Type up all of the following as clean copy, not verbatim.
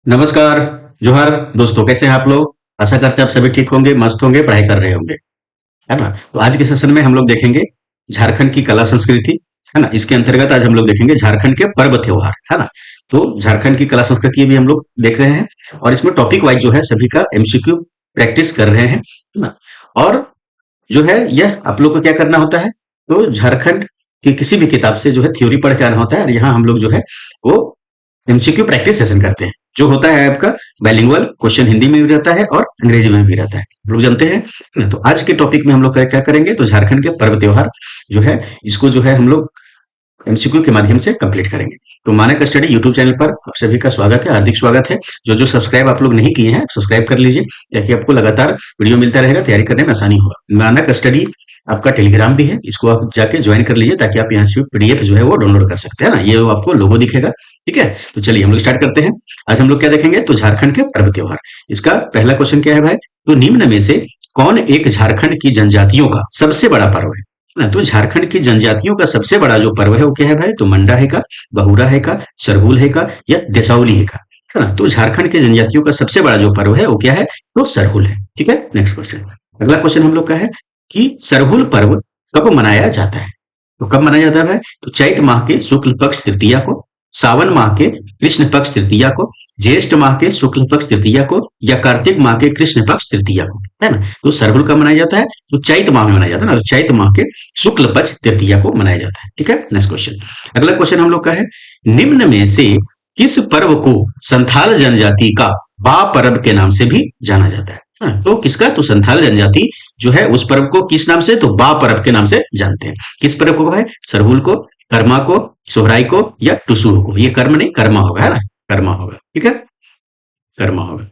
नमस्कार। जोहार दोस्तों, कैसे हैं आप लोग? आशा करते हैं आप सभी ठीक होंगे, मस्त होंगे, पढ़ाई कर रहे होंगे, है ना? तो आज के सेशन में हम लोग देखेंगे झारखंड की कला संस्कृति, है ना? इसके अंतर्गत आज हम लोग देखेंगे झारखंड के पर्व त्योहार, है ना? तो झारखंड की कला संस्कृति भी हम लोग देख रहे हैं और इसमें टॉपिक वाइज जो है सभी का एमसीक्यू प्रैक्टिस कर रहे हैं, है ना? और जो है यह आप लोग को क्या करना होता है, तो झारखंड की किसी भी किताब से जो है थ्योरी पढ़ के आना होता है और यहाँ हम लोग जो है वो एमसीक्यू प्रैक्टिस सेशन करते हैं, जो होता है आपका बाइलिंगुअल। क्वेश्चन हिंदी में भी रहता है और अंग्रेजी में भी रहता है, आप लोग जानते हैं। तो आज के टॉपिक में हम लोग क्या करेंगे, तो झारखंड के पर्व त्योहार जो है इसको जो है हम लोग एमसीक्यू के माध्यम से कंप्लीट करेंगे। तो मानक स्टडी यूट्यूब चैनल पर आप सभी का स्वागत है, हार्दिक स्वागत है। जो जो सब्सक्राइब आप लोग नहीं किए हैं सब्सक्राइब कर लीजिए, ताकि आपको लगातार वीडियो मिलता रहेगा, तैयारी करने में आसानी होगा। मानक स्टडी आपका टेलीग्राम भी है, इसको आप जाके ज्वाइन कर लीजिए, ताकि आप यहाँ से पीडीएफ जो है वो डाउनलोड कर सकते हैं ना। ये आपको लोगो दिखेगा, ठीक है। तो चलिए हम लोग स्टार्ट करते हैं। आज हम लोग क्या देखेंगे, तो झारखंड के पर्व त्योहार। इसका पहला क्वेश्चन क्या है भाई, तो निम्न में से कौन एक झारखंड की जनजातियों का सबसे बड़ा पर्व है ना? तो झारखंड की जनजातियों का सबसे बड़ा जो पर्व है वो क्या है भाई, तो मंडा है का, बहुरा है का, सरहुल है का, या देसावली है ना? तो झारखंड के जनजातियों का सबसे बड़ा जो पर्व है वो क्या है, तो सरहुल है, ठीक है। नेक्स्ट क्वेश्चन, अगला क्वेश्चन हम लोग का है कि सरहुल पर्व कब मनाया जाता है? तो कब मनाया जाता है भाई, तो चैत माह के शुक्ल पक्ष तृतीया को, सावन माह के कृष्ण पक्ष तृतीया को, ज्येष्ठ माह के शुक्ल पक्ष तृतीया को, या कार्तिक माह के कृष्ण पक्ष तृतीया को, है ना? तो सरहुल कब मनाया जाता है, तो चैत माह में मनाया जाता है ना, तो चैत माह के शुक्ल पक्ष तृतीया को मनाया जाता है, ठीक है। नेक्स्ट क्वेश्चन, अगला क्वेश्चन हम लोग का है, निम्न में से किस पर्व को संथाल जनजाति का बा पर्व के नाम से भी जाना जाता है? तो किसका, तो संथाल जनजाति जो है उस पर्व को किस नाम से, तो बा पर्व के नाम से जानते हैं। किस पर्व को है, सरहुल को, कर्मा को, सोहराई को, या टुसुर को? ये कर्म नहीं, कर्मा होगा, है ना? कर्मा होगा, ठीक है, कर्मा होगा,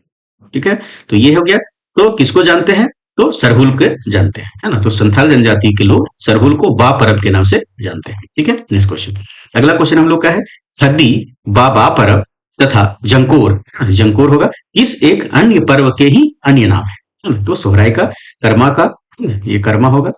ठीक है। तो ये हो गया। तो किसको जानते हैं, तो सरहुल के जानते हैं, है ना? तो संथाल जनजाति के लोग सरहुल को बा पर्व के नाम से जानते हैं, ठीक है। नेक्स्ट क्वेश्चन, अगला क्वेश्चन हम लोग का है, खद्दी बा पर्व तथा जंकोर, जंकोर होगा इस एक अन्य पर्व के ही अन्य नाम है। तो सोहराय का, कर्मा का, ये कर्मा होगा,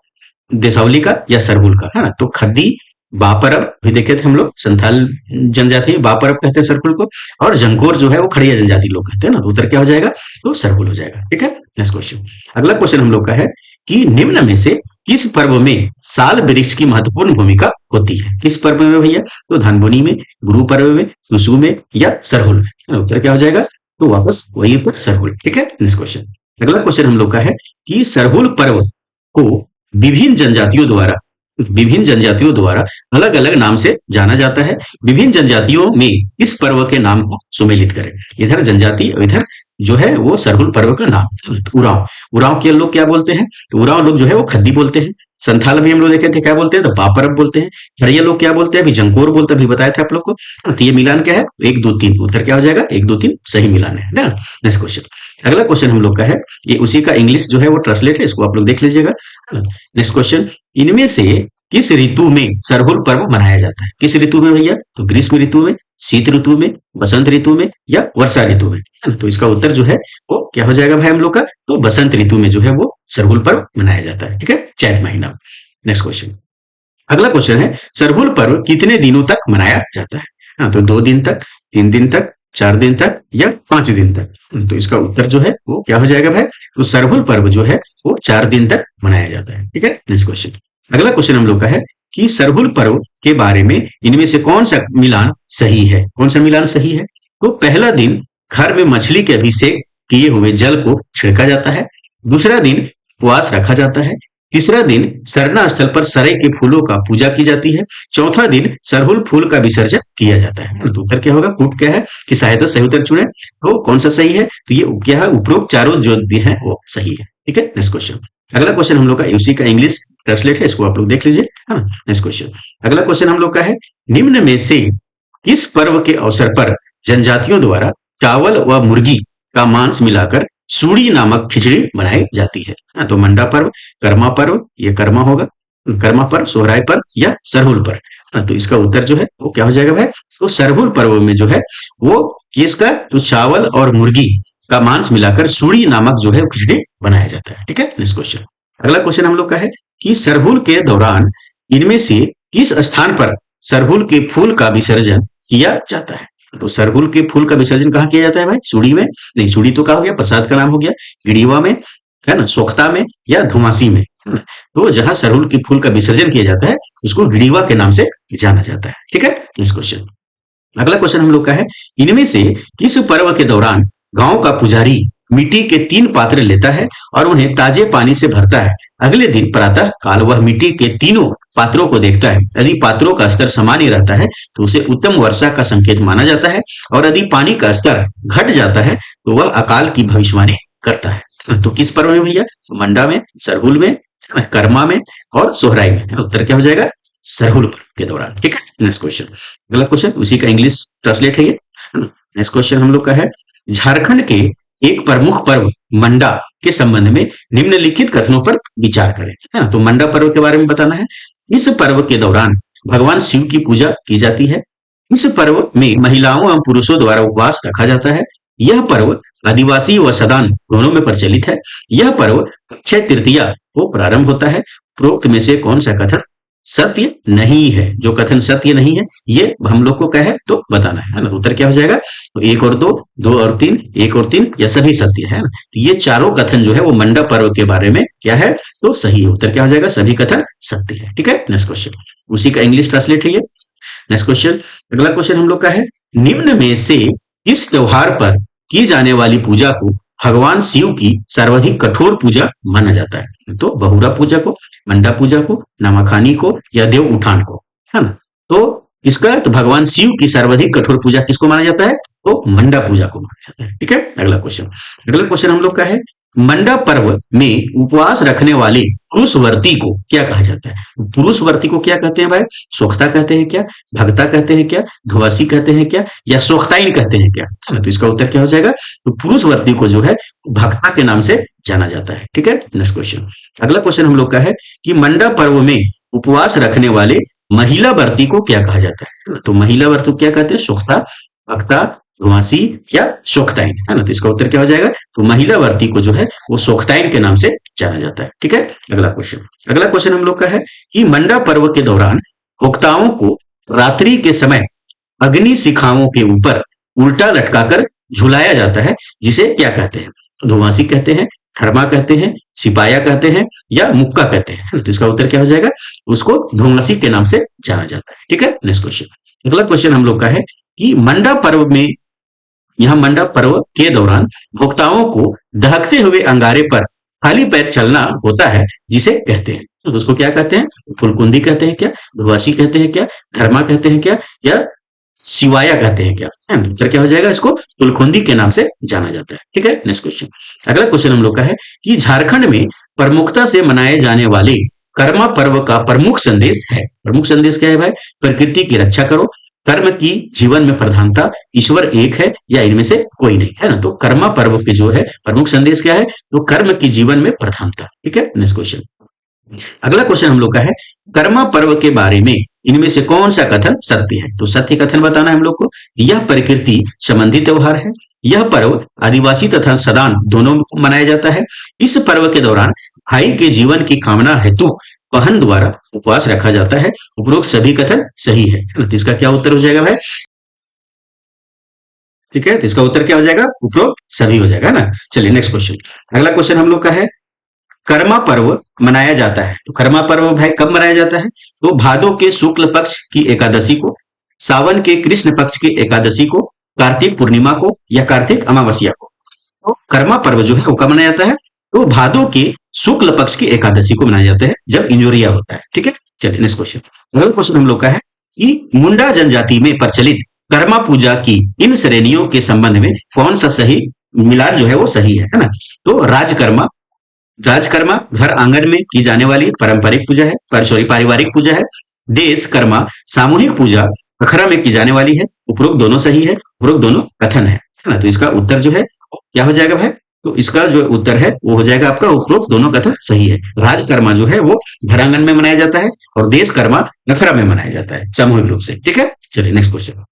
देसावली का, या सरहुल का, है ना? तो खद्दी बापरब भी देखे थे हम लोग, संथाल जनजाति बापरब कहते हैं सरहुल को, और जंकोर जो है वो खड़िया जनजाति लोग कहते हैं ना। तो उत्तर क्या हो जाएगा, तो सरहुल हो जाएगा, ठीक है। नेक्स्ट क्वेश्चन, अगला क्वेश्चन हम लोग का है कि निम्न में से किस पर्व में साल वृक्ष की महत्वपूर्ण भूमिका होती है? किस पर्व में भैया, तो धानबोनी में, गुरु पर्व में, टुसु में, या सरहुल में? उत्तर क्या हो जाएगा, तो वापस वही पर सरहुल, ठीक है। नेक्स्ट क्वेश्चन, अगला क्वेश्चन हम लोग का है कि सरहुल पर्व को विभिन्न जनजातियों द्वारा विभिन्न जनजातियों द्वारा अलग अलग नाम से जाना जाता है। विभिन्न जनजातियों में इस पर्व के नाम को सुमेलित करें। इधर जनजाति, इधर जो है वो सरहुल पर्व का नाम, उरांव। उरांव के लोग क्या बोलते हैं, तो उरांव लोग जो है वो खद्दी बोलते हैं। संथाल भी हम लोग देखे थे क्या बोलते हैं, तो बापरब बोलते हैं। खड़िया लोग क्या बोलते हैं, अभी जंकोर बोलते हैं, अभी बताया था आप लोग को। तो ये मिलान क्या है, 1 2 3, उत्तर क्या हो जाएगा, 1 2 3 सही मिलान है ना। नेक्स्ट क्वेश्चन, अगला क्वेश्चन हम लोग का है, ये उसी का इंग्लिश जो है वो ट्रांसलेट है, इसको आप लोग देख लीजिएगा। नेक्स्ट क्वेश्चन, इनमें से किस ऋतु में सरहुल पर्व मनाया जाता है? किस ऋतु में भैया, तो ग्रीष्म ऋतु में, शीत ऋतु में, बसंत ऋतु में, या वर्षा ऋतु में? तो इसका उत्तर जो है वो क्या हो जाएगा भाई हम लोग का, तो बसंत ऋतु में जो है वो सरहुल पर्व मनाया जाता है, ठीक है, चैत महीना। नेक्स्ट क्वेश्चन, अगला क्वेश्चन है, सरहुल पर्व कितने दिनों तक मनाया जाता है? हाँ, तो 2 दिन तक, 3 दिन तक, 4 दिन तक, या 5 दिन तक? तो इसका उत्तर जो है वो क्या हो जाएगा भाई, तो सरहुल पर्व जो है वो 4 दिन तक मनाया जाता है, ठीक है। नेक्स्ट क्वेश्चन, अगला क्वेश्चन हम लोग का है कि सरहुल पर्व के बारे में इनमें से कौन सा मिलान सही है? कौन सा मिलान सही है? तो पहला दिन घर में मछली के अभिषेक किए हुए जल को छिड़का जाता है। दूसरा दिन उपवास रखा जाता है। तीसरा दिन सरना स्थल पर सरई के फूलों का पूजा की जाती है। चौथा दिन सरहुल फूल का विसर्जन किया जाता है। तो उत्तर क्या होगा, कूट क्या है कि सहायता सही उत्तर चुने, तो कौन सा सही है, तो ये क्या है, उपरोक्त चारों जो दिए हैं वो सही है, ठीक है। नेक्स्ट क्वेश्चन, अगला क्वेश्चन हम लोग का उसी का इंग्लिश ट्रांसलेट है, इसको आप लोग देख लीजिए, हाँ। नेक्स्ट क्वेश्चन, अगला क्वेश्चन हम लोग का है, निम्न में से इस पर्व के अवसर पर जनजातियों द्वारा चावल व मुर्गी का मांस मिलाकर सूड़ी नामक खिचड़ी बनाई जाती है? हाँ, तो मंडा पर्व, कर्मा पर्व, ये कर्मा होगा, कर्मा पर्व, सोहराय पर्व, या सरहुल पर्व? हाँ, तो इसका उत्तर जो है वो क्या हो जाएगा भाई, तो सरहुल पर्व में जो है वो किसका, तो चावल और मुर्गी का मांस मिलाकर सूड़ी नामक जो है खिचड़ी बनाया जाता है, ठीक है। नेक्स्ट क्वेश्चन, अगला क्वेश्चन हम लोग का है कि सरहुल के दौरान इनमें से किस स्थान पर सरहुल के फूल का विसर्जन किया जाता है? तो सरहुल के फूल का विसर्जन कहाँ किया जाता है भाई? सुड़ी में नहीं, सुड़ी तो क्या हो गया, प्रसाद का नाम हो गया। गिड़ीवा में, है ना, सोख्ता में या धुमासी में, है ना? तो जहां सरहुल के फूल का विसर्जन किया जाता है उसको गिड़ीवा के नाम से जाना जाता है। ठीक है, नेक्स्ट क्वेश्चन। अगला क्वेश्चन हम लोग का है, इनमें से किस पर्व के दौरान गांव का पुजारी मिट्टी के 3 पात्र लेता है और उन्हें ताजे पानी से भरता है? अगले दिन प्रातः काल वह मिट्टी के तीनों पात्रों को देखता है। यदि पात्रों का स्तर समान ही रहता है तो उसे उत्तम वर्षा का संकेत माना जाता है, और यदि पानी का स्तर घट जाता है तो वह अकाल की भविष्यवाणी करता है। तो किस पर्व में भैया? मंडा में, सरहुल में, कर्मा में और सोहराई में। उत्तर क्या हो जाएगा? सरहुल पर्व के दौरान। ठीक है, नेक्स्ट क्वेश्चन। अगला क्वेश्चन उसी का इंग्लिश ट्रांसलेट है ये। नेक्स्ट क्वेश्चन हम लोग का है, झारखंड के एक प्रमुख पर्व मंडा के संबंध में निम्नलिखित कथनों पर विचार करें। है ना, तो मंडा पर्व के बारे में बताना है। इस पर्व के दौरान भगवान शिव की पूजा की जाती है। इस पर्व में महिलाओं एवं पुरुषों द्वारा उपवास रखा जाता है। यह पर्व आदिवासी व सदान दोनों में प्रचलित है। यह पर्व अक्षय तृतीया को प्रारंभ होता है। उपरोक्त में से कौन सा कथन सत्य नहीं है? जो कथन सत्य नहीं है ये हम लोग को क्या है तो बताना है ना। उत्तर क्या हो जाएगा? तो 1 और 2, 2 और 3, 1 और 3 या सभी सत्य है ना। तो ये चारों कथन जो है वो मंडा पर्व के बारे में क्या है तो सही है। उत्तर क्या हो जाएगा? सभी कथन सत्य है। ठीक है, नेक्स्ट क्वेश्चन उसी का इंग्लिश ट्रांसलेट है ये। Next question. अगला क्वेश्चन हम लोग का है, निम्न में से किस त्योहार पर की जाने वाली पूजा को भगवान शिव की सर्वाधिक कठोर पूजा माना जाता है? तो बहुरा पूजा को, मंडा पूजा को, नवाखानी को या देव उठान को, है ना। तो इसका तो भगवान शिव की सर्वाधिक कठोर पूजा किसको माना जाता है? तो मंडा पूजा को माना जाता है। ठीक है, अगला क्वेश्चन। अगला क्वेश्चन हम लोग का है, मंडा पर्व में उपवास रखने वाले पुरुष व्रती को क्या कहा जाता है? पुरुष व्रती को क्या कहते हैं भाई? सोख्ता कहते हैं क्या, भगता कहते हैं क्या, धुवासी कहते हैं क्या, या सोख्ताइन कहते हैं क्या? तो इसका उत्तर क्या हो जाएगा? तो पुरुष व्रती को जो है भक्ता के नाम से जाना जाता है। ठीक है, नेक्स्ट क्वेश्चन। अगला क्वेश्चन हम लोग का है कि मंडा पर्व में उपवास रखने वाले महिला व्रती को क्या कहा जाता है? तो महिला व्रती को क्या कहते हैं? सोख्ता, भक्ता, धुआसी या सोख्ताइन, है ना। तो इसका उत्तर क्या हो जाएगा? तो महिला व्रती को जो है वो सोख्ताइन के नाम से जाना जाता है। ठीक है, अगला क्वेश्चन। अगला क्वेश्चन हम लोग का है कि मंडा पर्व के दौरान भोक्ताओं को रात्रि के समय अग्नि शिखाओं के ऊपर उल्टा लटकाकर झुलाया जाता है, जिसे क्या कहते हैं? धुआसी कहते हैं, खड़मा कहते हैं, सिपाया कहते हैं या मुक्का कहते हैं। तो इसका उत्तर क्या हो जाएगा? उसको धुआसी के नाम से जाना जाता है। ठीक है, नेक्स्ट क्वेश्चन। अगला क्वेश्चन हम लोग का है कि मंडा पर्व में, यहां मंडा पर्व के दौरान भोक्ताओं को दहकते हुए अंगारे पर खाली पैर चलना होता है, जिसे कहते हैं? तो उसको क्या कहते हैं? फुलकुंदी कहते हैं क्या, धुआसी कहते हैं क्या, धर्मा कहते हैं क्या, या शिवाया कहते हैं क्या? है ना, उत्तर क्या हो जाएगा? इसको फुलकुंदी के नाम से जाना जाता है। ठीक है, नेक्स्ट क्वेश्चन। अगला क्वेश्चन हम लोग का है कि झारखंड में प्रमुखता से मनाए जाने वाले कर्मा पर्व का प्रमुख संदेश है। प्रमुख संदेश क्या है भाई? प्रकृति की रक्षा करो, कर्म की जीवन में प्रधानता, ईश्वर एक है या इनमें से कोई नहीं, है ना। तो कर्मा पर्व के जो है प्रमुख संदेश क्या है? तो कर्म की जीवन में प्रधानता। ठीक है, नेक्स्ट क्वेश्चन। अगला क्वेश्चन हम लोग का है, कर्मा पर्व के बारे में इनमें से कौन सा कथन सत्य है? तो सत्य कथन बताना है हम लोग को। यह प्रकृति संबंधी त्योहार है। यह पर्व आदिवासी तथा सदान दोनों में मनाया जाता है। इस पर्व के दौरान भाई के जीवन की कामना हेतु बहन द्वारा उपवास रखा जाता है। उपरोक्त सभी कथन सही है। तो इसका क्या उत्तर हो जाएगा भाई? ठीक है, तो इसका उत्तर क्या हो जाएगा? उपरोक्त सभी हो जाएगा ना। चलिए नेक्स्ट क्वेश्चन। अगला क्वेश्चन हम लोग का है, कर्मा पर्व मनाया जाता है। तो कर्मा पर्व भाई कब मनाया जाता है? तो भादो के शुक्ल पक्ष की एकादशी को, सावन के कृष्ण पक्ष की एकादशी को, कार्तिक पूर्णिमा को या कार्तिक अमावस्या को। तो कर्मा पर्व जो है वो कब मनाया जाता है? तो भादो के शुक्ल पक्ष की एकादशी को मनाया जाता है, जब इंजोरिया होता है। ठीक है, चलिए नेक्स्ट क्वेश्चन। अगला क्वेश्चन हम लोग का है कि मुंडा जनजाति में प्रचलित कर्मा पूजा की इन श्रेणियों के संबंध में कौन सा सही मिलान जो है वो सही है ना। तो राजकर्मा, राजकर्मा घर आंगन में की जाने वाली पारंपरिक पूजा है, सॉरी पारिवारिक पूजा है। देश कर्मा सामूहिक पूजा अखरा में की जाने वाली है। उपरोक्त दोनों सही है, उपरोक्त दोनों कथन है ना। तो इसका उत्तर जो है क्या हो जाएगा भाई? तो इसका जो उत्तर है वो हो जाएगा आपका उपरोक्त दोनों कथन सही है। राजकर्मा जो है वो घरांगन में मनाया जाता है और देश कर्मा अखरा में मनाया जाता है सामूहिक रूप से। ठीक है, चलिए नेक्स्ट क्वेश्चन।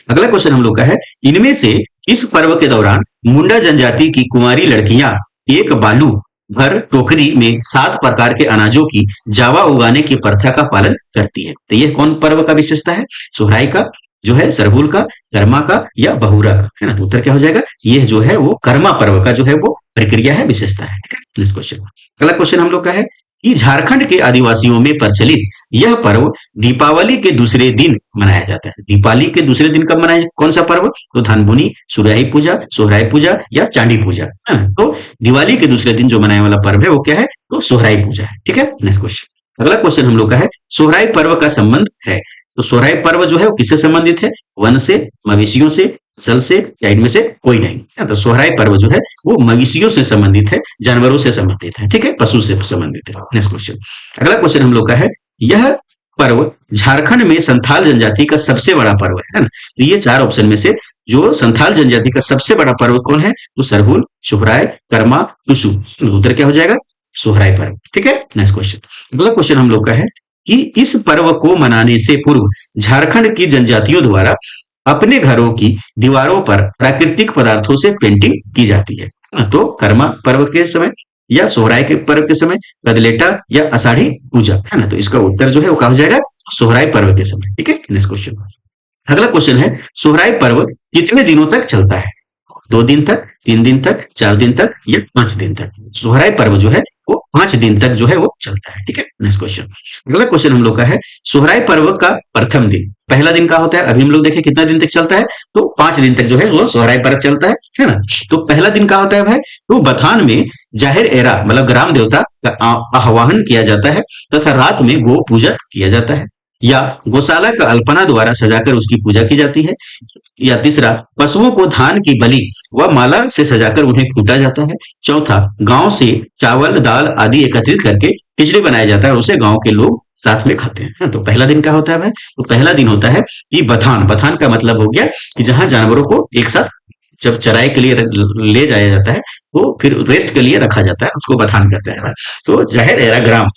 अगला क्वेश्चन हम लोग का है, इनमें से इस पर्व के दौरान मुंडा जनजाति की कुंवारी लड़कियां एक बालू भर टोकरी में 7 प्रकार के अनाजों की जावा उगाने की प्रथा का पालन करती है। तो ये कौन पर्व का विशेषता है? सोहराई का, जो है सरहुल का, कर्मा का या बहुरा का, है ना? तो उत्तर क्या हो जाएगा? ये जो है वो कर्मा पर्व का जो है वो प्रक्रिया है, विशेषता है। ठीक है, नेक्स्ट क्वेश्चन। अगला क्वेश्चन हम लोग का है कि झारखंड के आदिवासियों में प्रचलित यह पर्व दीपावली के दूसरे दिन मनाया जाता है। दीपावली के दूसरे दिन कब मनाया? कौन सा पर्व? तो धानबुनी, सुराही पूजा, सोहराई पूजा या चांदी पूजा, है ना? तो दिवाली के दूसरे दिन जो मनाने वाला पर्व है वो क्या है? तो सोहराई पूजा है। ठीक है, नेक्स्ट क्वेश्चन। अगला क्वेश्चन हम लोग का है सोहराई पर्व का संबंध है। तो सोहराई पर्व जो है वो किससे संबंधित है? वन से, मवेशियों से, जल से या इनमें से कोई नहीं। है, तो सोहराई पर्व जो है वो मवेशियों से संबंधित है, जानवरों से संबंधित है। ठीक है, पशु से संबंधित है। Next question. अगला क्वेश्चन हम लोग का है यह पर्व झारखंड में संथाल जनजाति का सबसे बड़ा पर्व है ना? तो ये चार ऑप्शन में से जो संथाल जनजाति का सबसे बड़ा पर्व कौन है? तो सरहुल, सोहराय, कर्मा, टुसु। तो उत्तर क्या हो जाएगा? सोहराय पर्व। ठीक है, नेक्स्ट क्वेश्चन। अगला क्वेश्चन हम लोग का है कि इस पर्व को मनाने से पूर्व झारखंड की जनजातियों द्वारा अपने घरों की दीवारों पर प्राकृतिक पदार्थों से पेंटिंग की जाती है। तो कर्मा पर्व के समय या सोहराय के पर्व के समय, कदलेटा या आषाढ़ी पूजा, है ना? तो इसका उत्तर जो है वो कहा हो जाएगा? सोहराय पर्व के समय। ठीक है, नेक्स्ट क्वेश्चन। अगला क्वेश्चन है सोहराय पर्व कितने दिनों तक चलता है? 2 दिन तक, 3 दिन तक, 4 दिन तक या 5 दिन तक? सोहराय पर्व जो है वो 5 दिन तक जो है वो चलता है। ठीक है, नेक्स्ट क्वेश्चन। अगला क्वेश्चन हम लोग का है सोहराय पर्व का प्रथम दिन, पहला दिन का होता है? अभी हम लोग देखें कितना दिन तक चलता है? तो 5 दिन तक जो है वो सोहराय पर्व चलता है ना? तो पहला दिन का होता है भाई? तो बथान में जाहिर एरा मतलब ग्राम देवता का आह्वान किया जाता है तथा रात में गो पूजन किया जाता है, या गौशाला का अल्पना द्वारा सजाकर उसकी पूजा की जाती है, या तीसरा पशुओं को धान की बलि व माला से सजाकर उन्हें कूटा जाता है, चौथा गांव से चावल दाल आदि एकत्रित करके खिचड़ी बनाया जाता है और उसे गांव के लोग साथ में खाते हैं। तो पहला दिन क्या होता है भाई? तो पहला दिन होता है कि बथान। बथान का मतलब हो गया कि जहां जानवरों को एक साथ जब चराई के लिए ले जाया जाता है तो फिर रेस्ट के लिए रखा जाता है, उसको बथान कहते हैं। तो जाहिर एरा ग्राम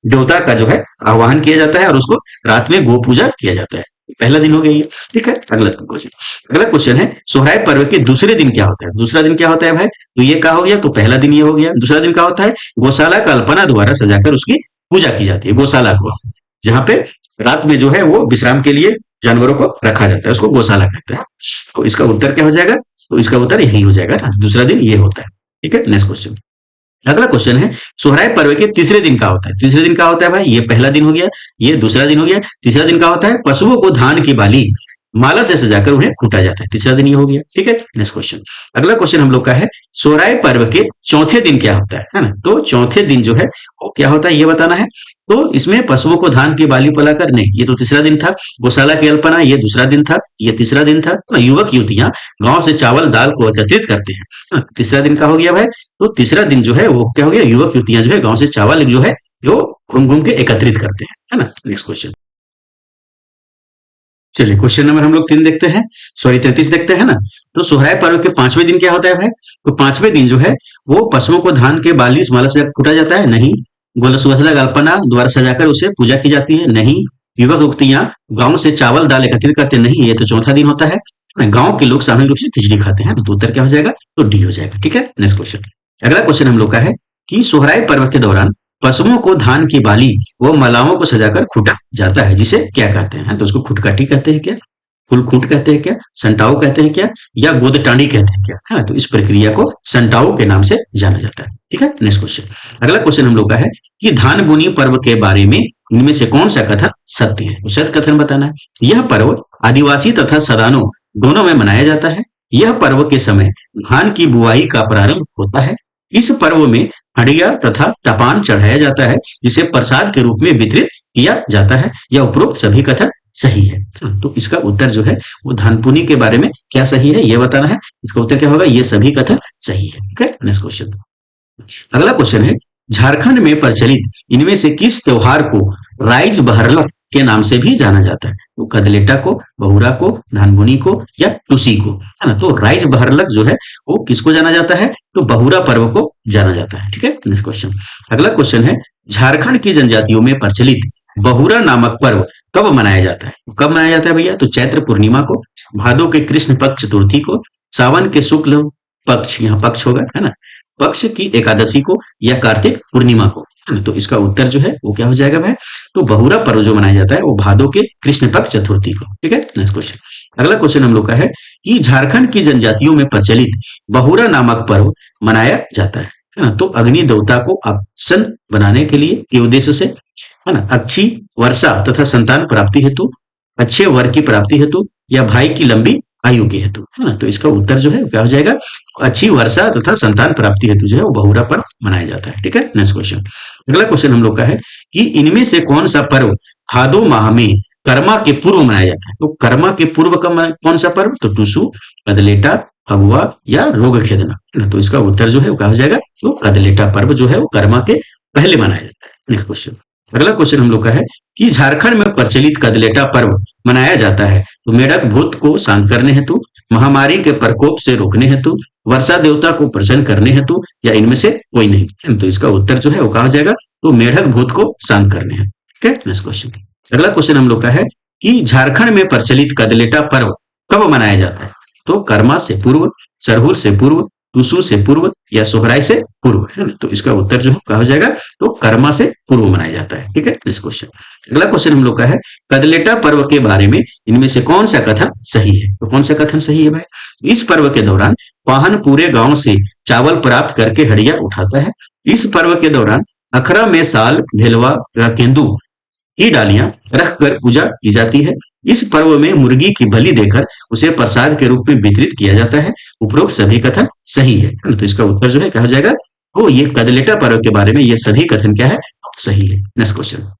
देवता का जो है आह्वान किया जाता है और उसको रात में गो पूजा किया जाता है। पहला दिन हो गया ये। ठीक है, अगला क्वेश्चन। अगला क्वेश्चन है सोहराय पर्व के दूसरे दिन क्या होता है? दूसरा दिन क्या होता है भाई? तो ये क्या हो गया? तो पहला दिन ये हो गया। दूसरा दिन क्या होता है? गौशाला का अल्पना द्वारा सजाकर उसकी पूजा की जाती है। गौशाला को जहाँ पे रात में जो है वो विश्राम के लिए जानवरों को रखा जाता है, उसको गौशाला कहते हैं। तो इसका उत्तर क्या हो जाएगा? तो इसका उत्तर यही हो जाएगा ना, दूसरा दिन ये होता है। ठीक है, नेक्स्ट क्वेश्चन। अगला क्वेश्चन है सोहराय पर्व के तीसरे दिन का होता है? तीसरे दिन का होता है भाई? ये पहला दिन हो गया, ये दूसरा दिन हो गया। तीसरा दिन का होता है पशुओं को धान की बाली माला से सजाकर उन्हें कूटा जाता है। तीसरा दिन ये हो गया। ठीक है, नेक्स्ट क्वेश्चन। अगला क्वेश्चन हम लोग का है सोहराय पर्व के चौथे दिन क्या होता है ना? तो चौथे दिन जो है वो क्या होता है ये बताना है। तो इसमें पशुओं को धान की बाली पलाकर, नहीं ये तो तीसरा दिन था। गौशाला की अल्पना ये दूसरा दिन था, ये तीसरा दिन था। युवक युवतियां गांव से चावल दाल को एकत्रित करते हैं, तीसरा दिन का हो गया भाई। तो तीसरा दिन जो है वो क्या हो गया? युवक युवतियां जो है गांव से चावल जो है वो घूम घूम के एकत्रित करते हैं, है ना? Next question. चलिए क्वेश्चन नंबर हम लोग 3 देखते हैं, सॉरी 33 देखते हैं ना। तो सोहराय पर्व के 5वें दिन क्या होता है भाई? तो 5वें दिन जो है वो पशुओं को धान के बाली माला से कूटा जाता है, नहीं। गौशाला अल्पना द्वारा सजाकर उसे पूजा की जाती है, नहीं। युवक युवतियां गांव से चावल दाल एकत्रित करते, नहीं। ये तो चौथा दिन होता है। गांव के लोग सामूहिक रूप से खिचड़ी खाते हैं, तो उत्तर क्या हो जाएगा? तो डी हो जाएगा। ठीक है, नेक्स्ट क्वेश्चन। अगला क्वेश्चन हम लोग का है कि सोहराय पर्व के दौरान पशुओं को धान की बाली व मालाओं को सजाकर खूटा जाता है, जिसे क्या कहते हैं? तो उसको खुटकाटी कहते हैं क्या? फुल खूंट कहते हैं क्या? संटाऊ कहते हैं क्या? या गोद टांडी कहते हैं क्या? है ना? तो इस प्रक्रिया को संटाऊ के नाम से जाना जाता है। ठीक है, नेक्स्ट क्वेश्चन। अगला क्वेश्चन हम लोग का है कि धान बुनी पर्व के बारे में इनमें से कौन सा कथन सत्य है? तो सत्य कथन बताना है। यह पर्व आदिवासी तथा सदानो दोनों में मनाया जाता है। यह पर्व के समय धान की बुआई का प्रारंभ होता है। इस पर्व में हड़िया तथा तपान चढ़ाया जाता है, जिसे प्रसाद के रूप में वितरित किया जाता है। यह उपरोक्त सभी कथन सही है। तो इसका उत्तर जो है वो धानपुनी के बारे में क्या सही है ये बताना है। इसका उत्तर क्या होगा? ये सभी कथन सही है। ठीक है, नेक्स्ट क्वेश्चन। अगला क्वेश्चन है झारखंड में प्रचलित इनमें से किस त्योहार को राइज बहरलक के नाम से भी जाना जाता है? तो कदलेटा को, बहुरा को, धानबुनी को या टुसी को, है ना? तो राइज बहरलक जो है वो किसको जाना जाता है? तो बहुरा पर्व को जाना जाता है। ठीक है, नेक्स्ट क्वेश्चन। अगला क्वेश्चन है झारखंड की जनजातियों में प्रचलित बहुरा नामक पर्व कब मनाया जाता है? कब मनाया जाता है भैया? तो चैत्र पूर्णिमा को, भादो के कृष्ण पक्ष चतुर्थी को, सावन के शुक्ल पक्ष, यहाँ पक्ष होगा, है ना, पक्ष की एकादशी को, या कार्तिक पूर्णिमा को। है ना? तो इसका उत्तर जो है वो क्या हो जाएगा भाई? तो बहुरा पर्व जो मनाया जाता है वो भादो के कृष्ण पक्ष चतुर्थी को। ठीक है, नेक्स्ट क्वेश्चन। अगला क्वेश्चन हम लोग का है कि झारखंड की जनजातियों में प्रचलित बहुरा नामक पर्व मनाया जाता है ना? तो अग्नि देवता को प्रसन्न बनाने के उद्देश्य से, है ना, अच्छी वर्षा तथा संतान प्राप्ति हेतु, अच्छे वर की प्राप्ति हेतु, या भाई की लंबी आयु के हेतु, है ना? तो इसका उत्तर जो है वो क्या हो जाएगा? अच्छी वर्षा तथा संतान प्राप्ति हेतु जो है वो बहुरा पर्व मनाया जाता है। ठीक है, नेक्स्ट क्वेश्चन। अगला क्वेश्चन हम लोग का है कि इनमें से कौन सा पर्व भादो माह में कर्मा के पूर्व मनाया जाता है? तो कर्मा के पूर्व का कौन सा पर्व? तो टुसु, कदलेटा, फगुआ या रोग खेदना, है ना? तो इसका उत्तर जो है वो क्या हो जाएगा? तो कदलेटा पर्व जो है वो कर्मा के पहले मनाया जाता है। Next question. अगला क्वेश्चन हम लोग का है कि झारखंड में प्रचलित कदलेटा पर्व मनाया जाता है तो मेढक भूत को शांत करने हेतु, महामारी के प्रकोप से रोकने हेतु, वर्षा देवता को प्रसन्न करने हेतु, या इनमें से कोई नहीं। तो इसका उत्तर जो है वो कहा हो जाएगा? तो मेढक भूत को शांत करने हैं। ठीक है, नेक्स्ट क्वेश्चन। अगला क्वेश्चन हम लोग का है कि झारखंड में प्रचलित कदलेटा पर्व कब मनाया जाता है? तो कर्मा से पूर्व, सरहुल से पूर्व, टुसु से पूर्व, या सोहराय से पूर्व, है ना? तो इसका उत्तर जो है कहा हो जाएगा? तो कर्मा से पूर्व मनाया जाता है। ठीक है, नेक्स्ट क्वेश्चन। अगला क्वेश्चन हम लोग का है कदलेटा पर्व के बारे में इनमें से कौन सा कथन सही है? तो कौन सा कथन सही है भाई? इस पर्व के दौरान पाहन पूरे गांव से चावल प्राप्त करके हड़िया उठाता है। इस पर्व के दौरान अखरा में साल, भेलवा या केंदू की डालियां रखकर पूजा की जाती है। इस पर्व में मुर्गी की बलि देकर उसे प्रसाद के रूप में वितरित किया जाता है। उपरोक्त सभी कथन सही है। तो इसका उत्तर जो है क्या हो जाएगा? तो ये कदलेटा पर्व के बारे में ये सभी कथन क्या है? सही है। Next question.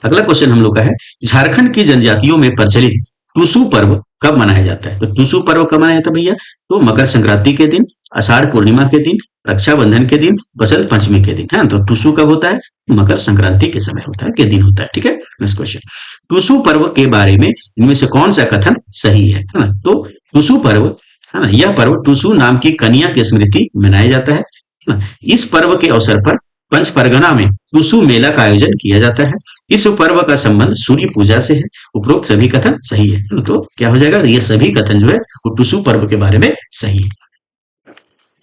अगला क्वेश्चन हम लोग का है झारखंड की जनजातियों में प्रचलित टुसु पर्व कब मनाया जाता है? तो टुसु पर्व कब मनाया जाता है भैया? तो मकर संक्रांति के दिन, आषाढ़ पूर्णिमा के दिन, रक्षाबंधन के दिन, बसंत पंचमी के दिन, है। तो टुसु कब होता है? मकर संक्रांति के समय होता है, के दिन होता है। ठीक है, नेक्स्ट क्वेश्चन। टुसु पर्व के बारे में इनमें से कौन सा कथन सही है ना? तो टुसु पर्व, है ना, यह पर्व टुसु नाम की कन्या की स्मृति मनाया जाता है ना? इस पर्व के अवसर पर पंच परगना में टुसु मेला का आयोजन किया जाता है। इस पर्व का संबंध सूर्य पूजा से है। उपरोक्त सभी कथन सही है। तो क्या हो जाएगा? ये सभी कथन जो है वो टुसु पर्व के बारे में सही है।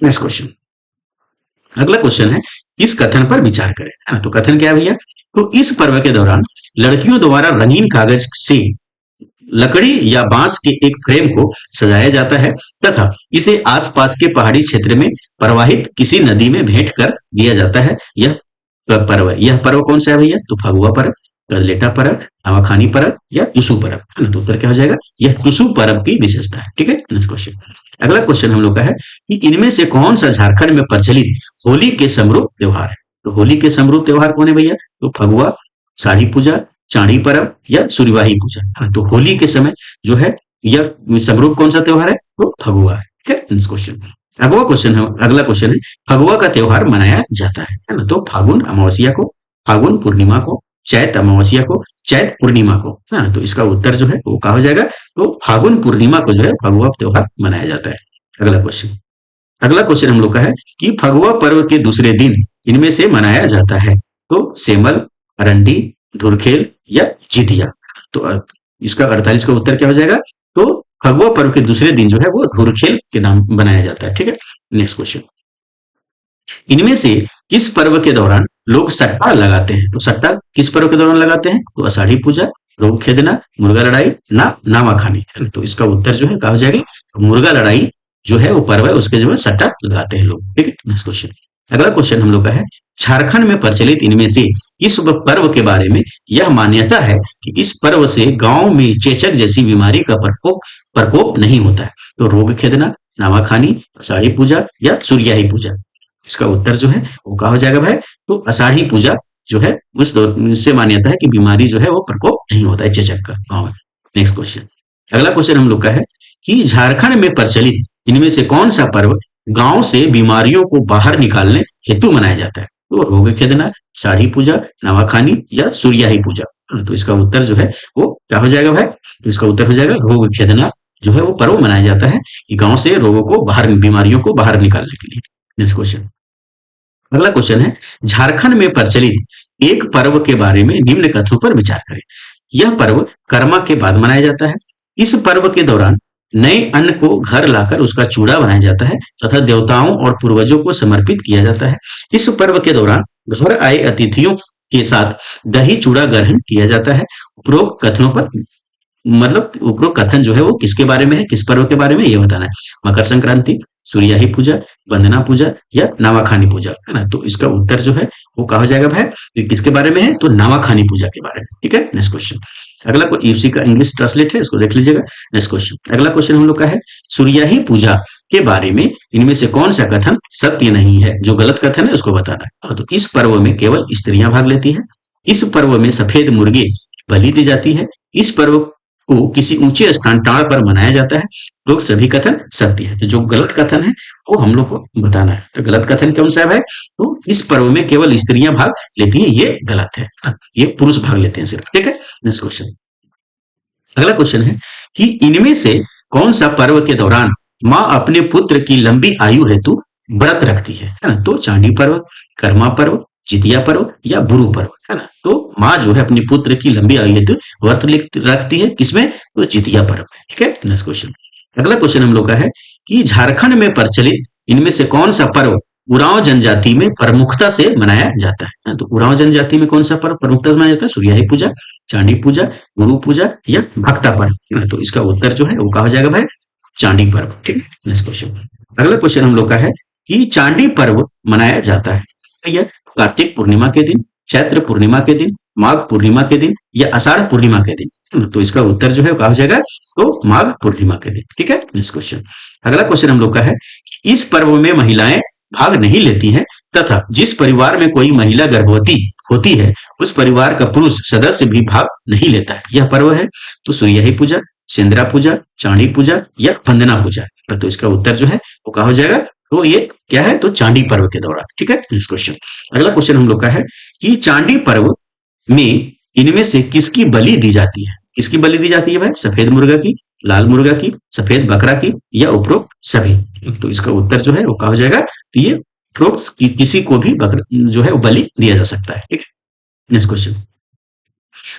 Next question. अगला क्वेश्चन है इस कथन पर विचार करें, है ना? तो कथन क्या है भैया? तो इस पर्व के दौरान लड़कियों द्वारा रंगीन कागज से लकड़ी या बांस के एक फ्रेम को सजाया जाता है तथा इसे आसपास के पहाड़ी क्षेत्र में प्रवाहित किसी नदी में भेंट कर दिया जाता है। यह पर्व कौन सा है भैया? तो फगुआ पर्व, कदलेटा पर्व, नवाखानी पर्व या टुसु पर्व, है ना? तो उत्तर क्या हो जाएगा? यह टुसु पर्व की विशेषता है। ठीक है, नेक्स्ट क्वेश्चन। अगला क्वेश्चन हम लोग का है कि इनमें से कौन सा झारखंड में प्रचलित होली के समरूप त्योहार है? तो होली के समरूप त्योहार कौन है भैया? तो फगुआ, साड़ी पूजा, चांदी पर्व या सूर्यवाही पूजा, है ना? तो होली के समय जो है यह समरूप कौन सा त्योहार है? तो फगुआ है। ठीक है, नेक्स्ट क्वेश्चन। अगला क्वेश्चन है फगुआ का त्योहार मनाया जाता है ना? तो फागुन अमावस्या को, फागुन पूर्णिमा को, चैत अमावस्या को, चैत पूर्णिमा को, है ना? तो इसका उत्तर जो है वो कहा हो जाएगा? तो फागुन पूर्णिमा को जो है फगुआ त्योहार मनाया जाता है। अगला क्वेश्चन हम लोग का है कि फगुआ पर्व के दूसरे दिन इनमें से मनाया जाता है तो सेमल, अरंडी, धुरखेल या जितिया। तो इसका 48 का उत्तर क्या हो जाएगा? तो फगुआ पर्व के दूसरे दिन जो है वो धुरखेल के नाम बनाया जाता है। ठीक है, नेक्स्ट क्वेश्चन। इनमें से किस पर्व के दौरान लोग सट्टा लगाते हैं? तो सट्टा किस पर्व के दौरान लगाते हैं? तो आषाढ़ी पूजा, रोग खेदना, मुर्गा लड़ाई, नामाखानी। तो इसका उत्तर जो है कहा हो जाएगा? तो मुर्गा लड़ाई जो है वो पर्व है उसके जो है सट्टा लगाते हैं लोग। ठीक है, नेक्स्ट क्वेश्चन। अगला क्वेश्चन हम लोग का है झारखंड में प्रचलित इनमें से इस पर्व के बारे में यह मान्यता है कि इस पर्व से गांव में चेचक जैसी बीमारी का प्रकोप नहीं होता है। तो रोग खेदना, नावाखानी, आषाढ़ी पूजा या सूर्याही पूजा। इसका उत्तर जो है वो कहा हो जाएगा भाई? तो आषाढ़ी पूजा जो है उससे मान्यता है कि बीमारी जो है वो प्रकोप नहीं होता है चेचक का गाँव में। Next question. अगला क्वेश्चन हम लोग का है कि झारखंड में प्रचलित इनमें से कौन सा पर्व गांव से बीमारियों को बाहर निकालने हेतु मनाया जाता है? तो रोग खेदना, साड़ी पूजा, नवाखानी या सूर्याही पूजा। तो इसका उत्तर जो है वो क्या हो जाएगा भाई? तो इसका उत्तर हो जाएगा रोग खेदना जो है वो पर्व मनाया जाता है कि गांव से रोगों को बाहर, बीमारियों को बाहर निकालने के लिए। Next question. अगला क्वेश्चन है झारखंड में प्रचलित एक पर्व के बारे में निम्न कथनों पर विचार करें। यह पर्व कर्मा के बाद मनाया जाता है। इस पर्व के दौरान नए अन्न को घर लाकर उसका चूड़ा बनाया जाता है तथा देवताओं और पूर्वजों को समर्पित किया जाता है। इस पर्व के दौरान घर आए अतिथियों के साथ दही चूड़ा ग्रहण किया जाता है। उपरोक्त कथनों पर मतलब उपरोक्त कथन जो है वो किसके बारे में है, किस पर्व के बारे में, ये बताना है। मकर संक्रांति, सूर्याही पूजा, वंदना पूजा या नवाखानी पूजा, है ना। तो इसका उत्तर जो है वो कहा जाएगा भाई, ये किसके बारे में है, तो नवाखानी पूजा के बारे में। ठीक है, नेक्स्ट क्वेश्चन। अगला इसी का इंग्लिश ट्रांसलेट है, इसको देख लीजिएगा। नेक्स्ट क्वेश्चन, अगला क्वेश्चन हम लोग का है सूर्याही पूजा के बारे में इनमें से कौन सा कथन सत्य नहीं है। जो गलत कथन है उसको बताना है। तो इस पर्व में केवल स्त्रियां भाग लेती है। इस पर्व में सफेद मुर्गे बलि दी जाती है। इस पर्व को किसी ऊंचे स्थान टाड़ पर मनाया जाता है। तो सभी कथन सत्य है। तो जो गलत कथन है वो हम लोग को बताना है। तो गलत कथन कौन सा है? तो इस पर्व में केवल स्त्रियां भाग लेती हैं, ये गलत है। ये पुरुष भाग लेते हैं सिर्फ। ठीक है, नेक्स्ट क्वेश्चन। अगला क्वेश्चन है कि इनमें से कौन सा पर्व के दौरान माँ अपने पुत्र की लंबी आयु हेतु व्रत रखती है ना। तो चांदी पर्व, कर्मा पर्व, जितिया पर्व या बुरु पर्व, है ना। तो माँ जो है अपनी पुत्र की लंबी आयु हेतु व्रत रखती है, किसमें, तो जितिया पर्व में। ठीक है, नेक्स्ट क्वेश्चन। अगला क्वेश्चन हम लोग का है कि झारखंड में प्रचलित इनमें से कौन सा पर्व उरांव जनजाति में प्रमुखता से मनाया जाता है। तो उरांव जनजाति में कौन सा पर्व प्रमुखता से मनाया जाता है? सूर्याही पूजा, चांदी पूजा, गुरु पूजा या भक्ता पर्व। तो इसका उत्तर जो है वो कहा जाएगा भाई चांदी पर्व। ठीक है, नेक्स्ट क्वेश्चन। अगला क्वेश्चन हम लोग का है कि चांदी पर्व मनाया जाता है यह कार्तिक पूर्णिमा के दिन, चैत्र पूर्णिमा के दिन, माघ पूर्णिमा के दिन या आषाढ़ पूर्णिमा के दिन। तो इसका उत्तर जो है वो कहा जाएगा तो माघ पूर्णिमा के दिन। ठीक है, नेक्स्ट क्वेश्चन। अगला क्वेश्चन हम लोग का है कि इस पर्व में महिलाएं भाग नहीं लेती हैं तथा जिस परिवार में कोई महिला गर्भवती होती है उस परिवार का पुरुष सदस्य भी भाग नहीं लेता है। यह पर्व है तो सूर्याही पूजा, सिंद्रा पूजा, चांदी पूजा या वंदना पूजा। तो इसका उत्तर जो है वो कहा हो जाएगा तो ये क्या है, तो चांदी पर्व के दौरान। ठीक है, नेक्स्ट क्वेश्चन। अगला क्वेश्चन हम लोग का है कि चांदी पर्व में इनमें से किसकी बलि दी जाती है। किसकी बलि दी जाती है भाई? सफेद मुर्गा की, लाल मुर्गा की, सफेद बकरा की या उपरोक्त सभी। तो इसका उत्तर जो है वो कहा जाएगा तो ये उपरोक्त किसी को भी बकरा जो है वो बलि दिया जा सकता है। ठीक है, नेक्स्ट क्वेश्चन।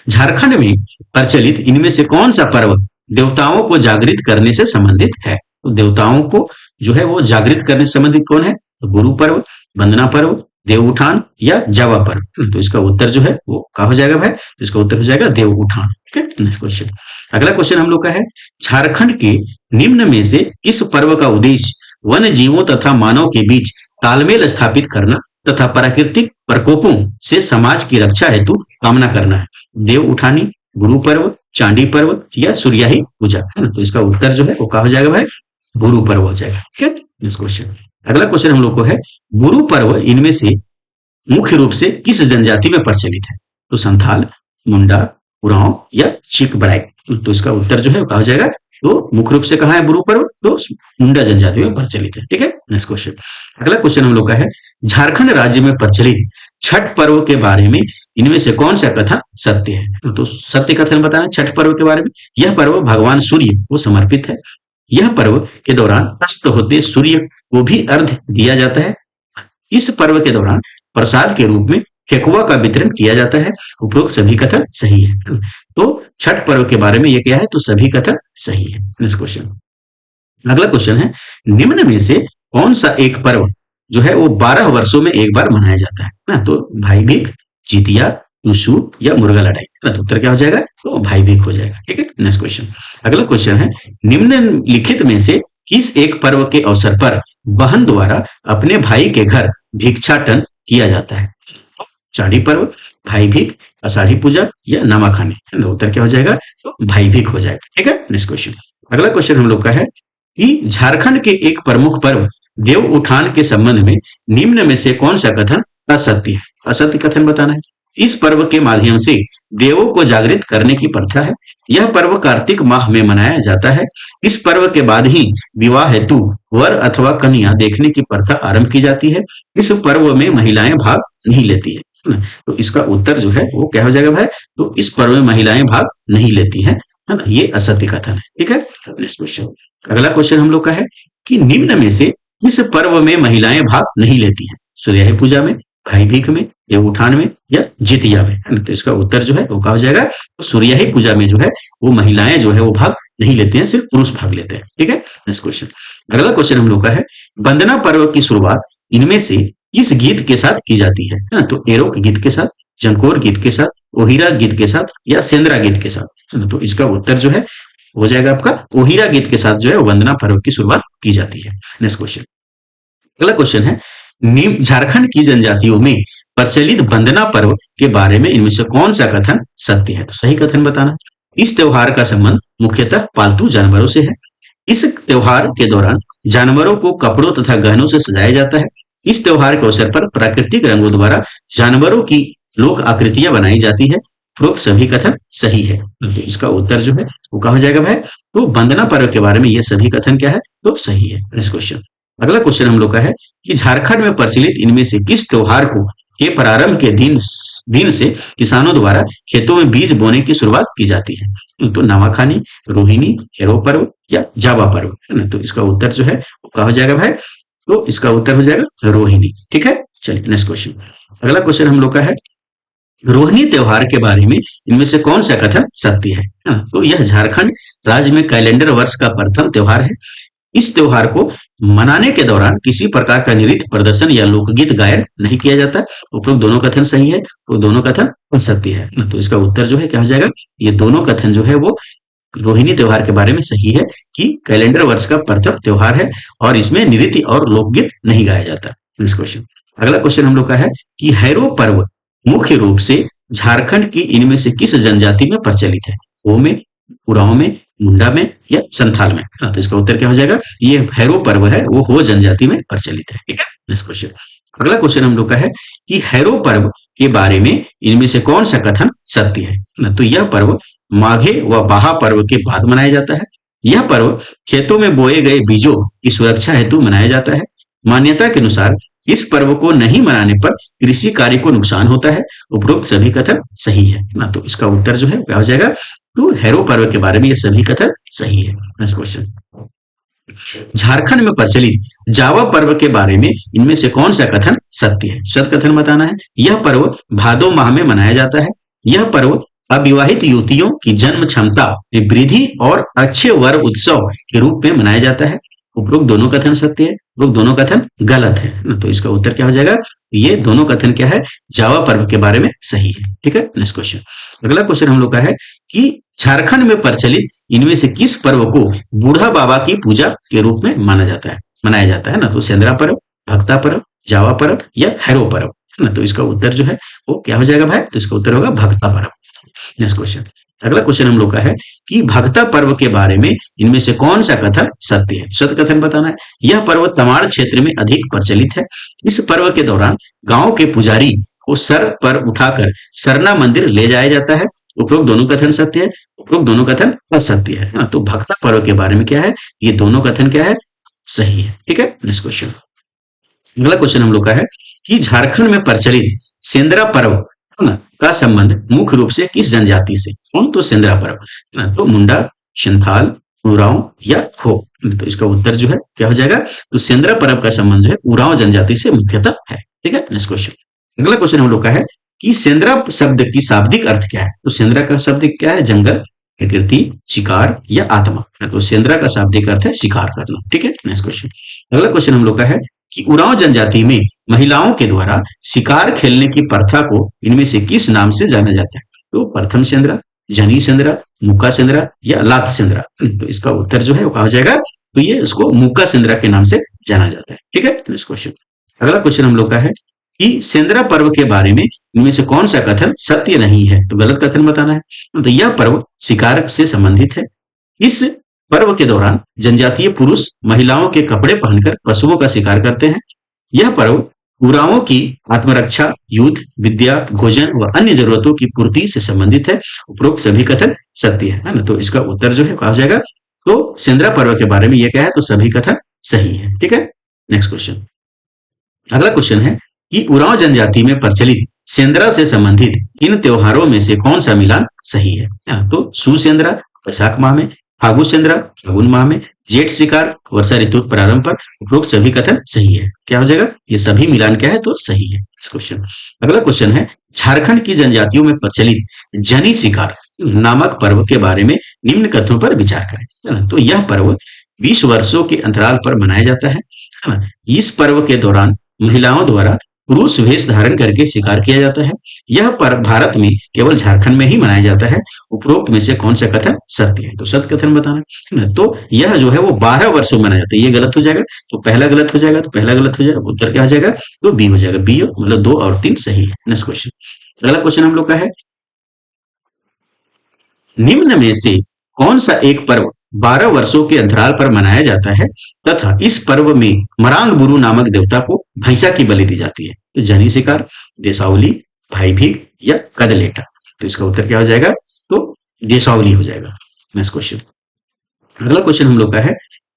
झारखंड में प्रचलित इनमें से कौन सा पर्व देवताओं को जागृत करने से संबंधित है। तो देवताओं को जो है वो जागृत करने से संबंधित कौन है? तो गुरु पर्व, वंदना पर्व, देव उठान या जावा पर्व। तो इसका उत्तर जो है वो कहा हो जाएगा भाई, तो इसका उत्तर हो जाएगा देव उठान। ठीक है, नेक्स्ट क्वेश्चन। अगला क्वेश्चन हम लोग का है झारखंड के निम्न में से इस पर्व का उद्देश्य वन जीवों तथा मानव के बीच तालमेल स्थापित करना तथा प्राकृतिक प्रकोपों से समाज की रक्षा हेतु कामना करना है। देव उठानी, गुरु पर्व, चांदी पर्व या सूर्याही पूजा, है ना। तो इसका उत्तर जो है वो कहा हो जाएगा भाई गुरु पर्व हो जाएगा। ठीक है, नेक्स्ट क्वेश्चन। अगला क्वेश्चन हम लोग को है गुरु पर्व इनमें से मुख्य रूप से किस जनजाति में प्रचलित है। तो संथाल, मुंडा, उरांव या चीक बड़ाई। तो इसका उत्तर जो है वो कहा जाएगा तो मुख्य रूप से कहा है गुरु पर्व, तो मुंडा जनजाति में प्रचलित है। ठीक है, नेक्स्ट क्वेश्चन। अगला क्वेश्चन हम लोग का है झारखंड राज्य में प्रचलित छठ पर्व के बारे में इनमें से कौन सा कथन सत्य है। तो सत्य कथन बताना छठ पर्व के बारे में। यह पर्व भगवान सूर्य को समर्पित है। यह पर्व के दौरान अस्त होते सूर्य को भी अर्घ्य दिया जाता है। इस पर्व के दौरान प्रसाद के रूप में ठेकुआ का वितरण किया जाता है। उपरोक्त सभी कथन सही है। तो छठ पर्व के बारे में ये क्या है, तो सभी कथन सही है। Next question. अगला क्वेश्चन है निम्न में से कौन सा एक पर्व जो है वो 12 वर्षों में एक बार मनाया जाता है ना। तो भाई बीख, जितिया, टुसू या मुर्गा लड़ाई, ना। तो उत्तर क्या हो जाएगा, तो भाई बीख हो जाएगा। ठीक है, नेक्स्ट क्वेश्चन। अगला क्वेश्चन है निम्नलिखित में से किस एक पर्व के अवसर पर बहन द्वारा अपने भाई के घर भिक्षाटन किया जाता है। चांदी पर्व, भाई भीख, आषाढ़ी पूजा या नवाखानी। उत्तर क्या हो जाएगा, तो भाई भीख हो जाएगा। ठीक है, नेक्स्ट क्वेश्चन। अगला क्वेश्चन हम लोग का है कि झारखंड के एक प्रमुख पर्व देव उठान के संबंध में निम्न में से कौन सा कथन असत्य है। असत्य कथन बताना है। इस पर्व के माध्यम से देवों को जागृत करने की प्रथा है। यह पर्व कार्तिक माह में मनाया जाता है। इस पर्व के बाद ही विवाह हेतु वर अथवा कन्या देखने की प्रथा आरंभ की जाती है। इस पर्व में महिलाएं भाग नहीं लेती है। तो इसका उत्तर जो है वो क्या हो जाएगा भाई, तो इस पर्व में महिलाएं भाग नहीं लेती हैं, है ना। ये असत्य कथन है। ठीक है, नेक्स्ट क्वेश्चन। अगला क्वेश्चन हम लोग का है कि निम्न में से किस पर्व में महिलाएं भाग नहीं लेती हैं। सूर्याही पूजा में, भाई भीख में, देव उठान में या जितिया में, है ना। तो इसका उत्तर जो है वो कहा हो जाएगा तो सूर्याही पूजा में जो है वो महिलाएं जो है वो भाग नहीं लेते हैं, सिर्फ पुरुष भाग लेते हैं। ठीक है, नेक्स्ट क्वेश्चन। अगला क्वेश्चन हम लोग का है वंदना पर्व की शुरुआत इनमें से किस गीत के साथ की जाती है ना? तो एरोक गीत के साथ, चंकोर गीत के साथ, ओहिरा गीत के साथ या सेंद्रा गीत के साथ, है ना? तो इसका उत्तर जो है हो जाएगा आपका ओहिरा गीत के साथ जो है वंदना पर्व की शुरुआत की जाती है। नेक्स्ट क्वेश्चन, अगला क्वेश्चन है, झारखंड की जनजातियों में प्रचलित वंदना पर्व के बारे में इनमें से कौन सा कथन सत्य है? तो सही कथन बताना। इस त्योहार का संबंध मुख्यतः पालतू जानवरों से है। इस त्योहार के दौरान जानवरों को कपड़ों तथा गहनों से सजाया जाता है। इस त्योहार के अवसर पर प्राकृतिक रंगों द्वारा जानवरों की लोक आकृतियां बनाई जाती है। उपरोक्त सभी कथन सही है। तो इसका उत्तर जो है वो कहा जाएगा भाई, तो वंदना पर्व के बारे में ये सभी कथन क्या है? तो सही है। नेक्स्ट क्वेश्चन, अगला क्वेश्चन हम लोग का है कि झारखंड में प्रचलित इनमें से किस त्योहार को के प्रारंभ के दिन से किसानों द्वारा खेतों में बीज बोने की शुरुआत की जाती है? तो नवाखानी, रोहिणी, हेरो पर्व या जावा पर्व, है ना? तो इसका उत्तर जो है वो कहा जाएगा भाई, तो इसका उत्तर हो जाएगा रोहिणी। ठीक है, चलिए नेक्स्ट क्वेश्चन, अगला क्वेश्चन हम लोग का है, रोहिणी त्योहार के बारे में इनमें से कौन सा कथन सत्य है? तो यह झारखंड राज्य में कैलेंडर वर्ष का प्रथम त्योहार है। इस त्योहार को मनाने के दौरान किसी प्रकार का नृत्य प्रदर्शन या लोकगीत गायन नहीं किया जाता। उपरोक्त दोनों कथन सही है, तो दोनों कथन असत्य है। तो इसका उत्तर जो है क्या हो जाएगा? ये दोनों कथन जो है वो रोहिणी त्योहार के बारे में सही है कि कैलेंडर वर्ष का प्रथम त्योहार है और इसमें नृत्य और लोकगीत नहीं गाया जाता। नेक्स्ट क्वेश्चन, अगला क्वेश्चन हम लोग का है कि हैरो पर्व मुख्य रूप से झारखंड की इनमें से किस जनजाति में प्रचलित है? हो में, उरांव में, मुंडा में या संथाल में? हाँ, तो इसका उत्तर क्या हो जाएगा? ये हैरो पर्व है वो हो जनजाति में प्रचलित है। ठीक है, नेक्स्ट क्वेश्चन, अगला क्वेश्चन हम लोग का है कि हैरो पर्व के बारे में इनमें से कौन सा कथन सत्य है? ना, तो यह पर्व माघे व बाहा पर्व के बाद मनाया जाता है। यह पर्व खेतों में बोए गए बीजों की सुरक्षा हेतु मनाया जाता है। मान्यता के अनुसार इस पर्व को नहीं मनाने पर कृषि कार्य को नुकसान होता है। उपरोक्त सभी कथन सही है ना, तो इसका उत्तर जो है क्या हो जाएगा? तो हैरो पर्व के बारे में ये सभी कथन सही है। नेक्स्ट क्वेश्चन, झारखंड में प्रचलित जावा पर्व के बारे में इनमें से कौन सा कथन सत्य है? सत कथन बताना है। यह पर्व भादो माह में मनाया जाता है। यह पर्व अविवाहित युवतियों की जन्म क्षमता में वृद्धि और अच्छे वर उत्सव के रूप में मनाया जाता है। उपरोक्त दोनों कथन सत्य है, उपरोक्त दोनों कथन गलत है। तो इसका उत्तर क्या हो जाएगा? ये दोनों कथन क्या है? जावा पर्व के बारे में सही है। ठीक है, नेक्स्ट क्वेश्चन, अगला क्वेश्चन हम लोग का है कि झारखंड में प्रचलित इनमें से किस पर्व को बूढ़ा बाबा की पूजा के रूप में मनाया जाता है ना? तो सेंद्रा पर्व, भक्ता पर्व, जावा पर्व या हैरो पर्व, है ना? तो इसका उत्तर जो है वो क्या हो जाएगा भाई? तो इसका उत्तर होगा भक्ता पर्व। नेक्स्ट क्वेश्चन, अगला क्वेश्चन हम लोग का है कि भक्ता पर्व के बारे में इनमें से कौन सा कथन सत्य है? सत्य कथन बताना है। यह पर्व तमाड़ क्षेत्र में अधिक प्रचलित है। इस पर्व के दौरान गांव के पुजारी को सर पर उठाकर सरना मंदिर ले जाया जाता है। उपरोक्त दोनों कथन सत्य है, उपरोक्त दोनों कथन असत्य है। हाँ, तो भक्ता पर्व के बारे में क्या है? ये दोनों कथन क्या है? सही है। ठीक है, नेक्स्ट क्वेश्चन, अगला क्वेश्चन हम लोग का है कि झारखंड में प्रचलित सेंद्रा पर्व का संबंध मुख्य रूप से किस जनजाति से? कौन? तो सेंद्रा पर्व, है ना? तो मुंडा, संथाल, उरांव या खो? तो इसका उत्तर जो है क्या हो जाएगा? तो सेंद्रा पर्व का संबंध जो है उरांव जनजाति से मुख्यतः है। ठीक है, नेक्स्ट क्वेश्चन, अगला क्वेश्चन हम लोग का है कि सेंद्रा शब्द की शाब्दिक अर्थ क्या है? तो सेंद्रा का शाब्दिक क्या है? जंगल, प्रकृति, शिकार या आत्मा। तो सेंद्रा का शाब्दिक अर्थ है शिकार करना। ठीक है, नेक्स्ट क्वेश्चन, अगला क्वेश्चन हम लोग का है कि उरांव जनजाति में महिलाओं के द्वारा शिकार खेलने की प्रथा को इनमें से किस नाम से जाना जाता है? तो प्रथम सेंद्रा, जनी सेंद्रा, मुक्का सेंद्रा या लात सेंद्रा? तो इसका उत्तर जो है वो कहा जाएगा, तो ये इसको मुक्का सेंद्रा के नाम से जाना जाता है। ठीक है, नेक्स्ट क्वेश्चन, अगला क्वेश्चन हम लोग का है कि सेंद्रा पर्व के बारे में इनमें से कौन सा कथन सत्य नहीं है? तो गलत कथन बताना है। तो यह पर्व शिकार से संबंधित है। इस पर्व के दौरान जनजातीय पुरुष महिलाओं के कपड़े पहनकर पशुओं का शिकार करते हैं। यह पर्व उरांवों की आत्मरक्षा, युद्ध, विद्या, भोजन व अन्य जरूरतों की पूर्ति से संबंधित है। उपरोक्त सभी कथन सत्य है ना? तो इसका उत्तर जो है कहा जाएगा, तो सेंद्रा पर्व के बारे में यह क्या है? तो सभी कथन सही है। ठीक है, नेक्स्ट क्वेश्चन, अगला क्वेश्चन है कि उरांव जनजाति में प्रचलित सेंद्रा से संबंधित इन त्योहारों में से कौन सा मिलान सही है? तो सुसेंद्रा वैशाख माह में, फागु सेंद्रा फागुन माह में, जेठ शिकार वर्षा ऋतु प्रारंभ पर। उपरोक्त सभी कथन सही है। क्या हो जाएगा? ये सभी मिलान क्या है? तो सही है। इस क्वेश्चन, अगला क्वेश्चन है झारखंड की जनजातियों में प्रचलित जनी शिकार नामक पर्व के बारे में निम्न कथनों पर विचार करें। तो यह पर्व 20 वर्षों के अंतराल पर मनाया जाता है ना? इस पर्व के दौरान महिलाओं द्वारा पुरुष वेश धारण करके शिकार किया जाता है। यह पर्व भारत में केवल झारखंड में ही मनाया जाता है। उपरोक्त में से कौन सा कथन सत्य है? तो सत्य कथन बताना है ना। तो यह जो है वो 12 वर्षों में मनाया जाता है। ये गलत हो जाएगा, तो पहला गलत हो जाएगा, तो पहला गलत हो जाएगा, उत्तर क्या हो जाएगा? तो बी हो जाएगा। बी मतलब 2 और 3 सही है। नेक्स्ट क्वेश्चन, अगला क्वेश्चन हम लोग का है, निम्न में से कौन सा एक पर्व 12 वर्षों के अंतराल पर मनाया जाता है तथा इस पर्व में मरांग बुरु नामक देवता को भैंसा की बलि दी जाती है? तो जनी शिकार, देसावली, भाई भीग या कदलेटा? तो इसका उत्तर क्या हो जाएगा? तो देसावली हो जाएगा। नेक्स्ट क्वेश्चन, अगला क्वेश्चन हम लोग का है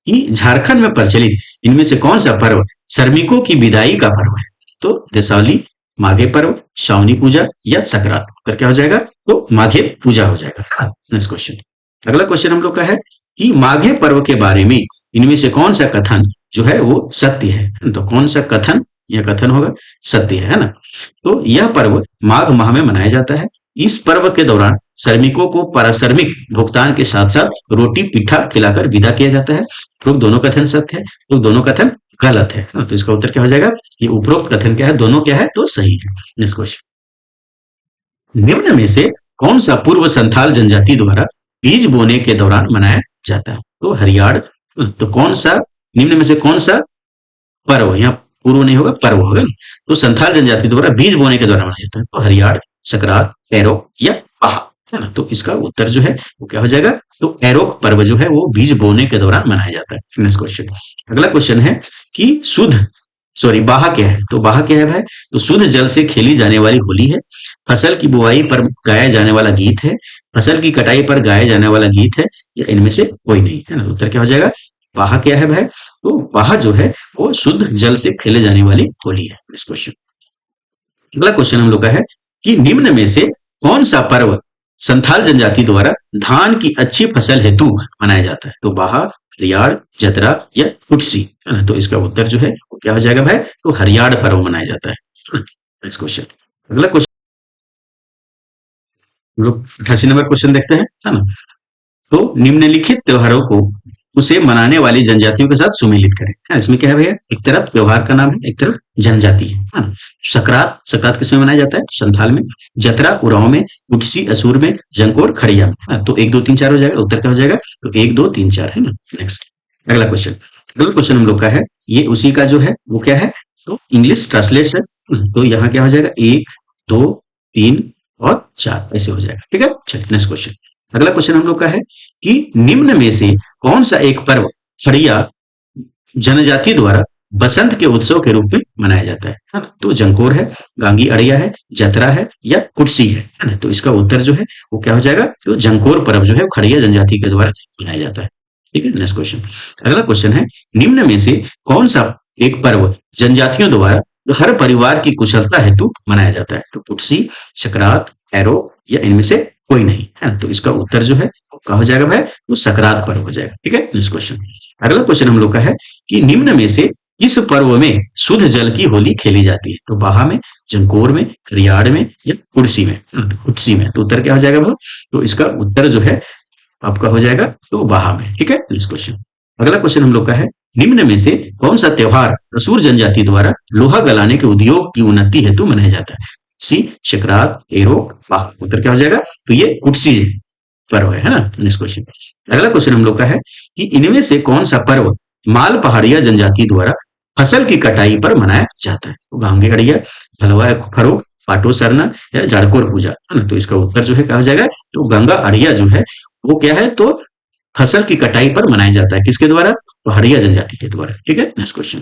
कि झारखंड में प्रचलित इनमें से कौन सा पर्व श्रमिकों की विदाई का पर्व है? तो देसावली, माघे पर्व, श्रावणी पूजा या सकरात? उत्तर क्या हो जाएगा? तो माघे पूजा हो जाएगा। नेक्स्ट क्वेश्चन, अगला क्वेश्चन हम लोग का है कि माघे पर्व के बारे में इनमें से कौन सा कथन जो है वो सत्य है? तो कौन सा कथन, यह कथन होगा सत्य है ना। तो यह पर्व माघ माह में मनाया जाता है। इस पर्व के दौरान श्रमिकों को पारिश्रमिक भुगतान के साथ साथ रोटी पीठा खिलाकर विदा किया जाता है। तो दोनों कथन सत्य है, तो दोनों कथन गलत है। तो इसका उत्तर क्या हो जाएगा? ये उपरोक्त कथन क्या है? दोनों क्या है? तो सही है। नेक्स्ट क्वेश्चन, निम्न में से कौन सा पूर्व संथाल जनजाति द्वारा बीज बोने के दौरान मनाया जाता है? तो हरियाण। तो कौन सा, निम्न में से कौन सा पर्व, यहाँ पूर्व नहीं होगा, पर्व होगा। तो संथाल जनजाति द्वारा बीज बोने के दौरान मनाया जाता है। तो हरियाण, सकरात, एरोक या पाहा, है ना। तो इसका उत्तर जो है वो क्या हो जाएगा? तो एरोक पर्व जो है वो बीज बोने के दौरान मनाया जाता है। नेक्स्ट क्वेश्चन, अगला क्वेश्चन है कि शुद्ध, सॉरी, बाहा क्या है? तो बाहा क्या है भाई? तो शुद्ध जल से खेली जाने वाली होली है, फसल की बुआई पर गाया जाने वाला गीत है, फसल की कटाई पर गाया जाने वाला गीत है, या इनमें से कोई नहीं, है ना। उत्तर क्या हो जाएगा? बाहा क्या है भाई? तो बाहा जो है वो शुद्ध जल से खेले जाने वाली होली है। नेक्स्ट क्वेश्चन, अगला क्वेश्चन हम लोग का है कि निम्न में से कौन सा पर्व संथाल जनजाति द्वारा धान की अच्छी फसल हेतु मनाया जाता है? तो बाहा, हरियाण, जतरा या कुटसी, है ना। तो इसका उत्तर जो है वो क्या हो जाएगा भाई? तो हरियाण पर्व मनाया जाता है। नेक्स्ट क्वेश्चन, अगला क्वेश्चन हम लोग 88 नंबर क्वेश्चन देखते हैं, है ना। तो निम्नलिखित त्योहारों को उसे मनाने वाली जनजातियों के साथ सुमेलित करें। हाँ, इसमें क्या है भैया? एक तरफ त्योहार का नाम है, एक तरफ जनजाति है ना। सकरात, सकरात किसमें मनाया जाता है? संथाल में। जतरा उरांव में, कुटसी असुर में, जंकोर खड़िया में। हाँ, तो 1 2 3 4 हो जाएगा। उत्तर क्या हो जाएगा? तो 1 2 3 4 है ना। नेक्स्ट, अगला क्वेश्चन, अगला क्वेश्चन हम लोग का है, ये उसी का जो है वो क्या है? तो इंग्लिश ट्रांसलेट है। तो यहाँ क्या हो जाएगा? 1 2 3 और 4 ऐसे हो जाएगा। ठीक है, चलिए नेक्स्ट क्वेश्चन, अगला क्वेश्चन हम लोग का है कि निम्न में से कौन सा एक पर्व खड़िया जनजाति द्वारा बसंत के उत्सव के रूप में मनाया जाता है? हाँ, तो जंकोर है, गांगी अड़िया है, जतरा है या कुर्सी है ना। तो इसका उत्तर जो है वो क्या हो जाएगा? तो जंकोर पर्व जो है वो खड़िया जनजाति के द्वारा मनाया जाता है। ठीक है, नेक्स्ट क्वेश्चन, अगला क्वेश्चन है, निम्न में से कौन सा एक पर्व जनजातियों द्वारा जो हर परिवार की कुशलता हेतु मनाया जाता है? तो कुर्सी, सकरात, एरो या इनमें से कोई नहीं, है। तो इसका उत्तर जो है वो क्या हो जाएगा भाई? वो सकरात पर्व हो जाएगा। ठीक है, नेक्स्ट क्वेश्चन, अगला क्वेश्चन हम लोग का है कि निम्न में से इस पर्व में शुद्ध जल की होली खेली जाती है? तो बाहा में, जंकोर में, रियाड़ में या कुर्सी में? कुर्सी में। तो उत्तर क्या हो जाएगा भाई? तो इसका उत्तर जो है आपका हो जाएगा तो बाहा में। ठीक है, नेक्स्ट क्वेश्चन, अगला क्वेश्चन हम लोग का है, निम्न में से कौन सा त्योहार असुर जनजाति द्वारा लोहा गलाने के उद्योग की उन्नति हेतु मनाया जाता है? सी, शकरात, एरोक, बाहा। उत्तर क्या हो जाएगा? तो ये कुर्सी पर्व है ना। नेक्स्ट क्वेश्चन, अगला क्वेश्चन हम लोग का है कि इनमें से कौन सा पर्व माल पहाड़िया जनजाति द्वारा फसल की कटाई पर मनाया जाता है? तो गांगे अड़िया, हलवा फरोक, पाटो सरना या जाड़कोर पूजा, है ना। तो इसका उत्तर जो है क्या हो जाएगा? तो गंगा अड़िया जो है वो क्या है? तो फसल की कटाई पर मनाया जाता है। किसके द्वारा? तो हड़िया जनजाति के द्वारा। ठीक है, नेक्स्ट क्वेश्चन,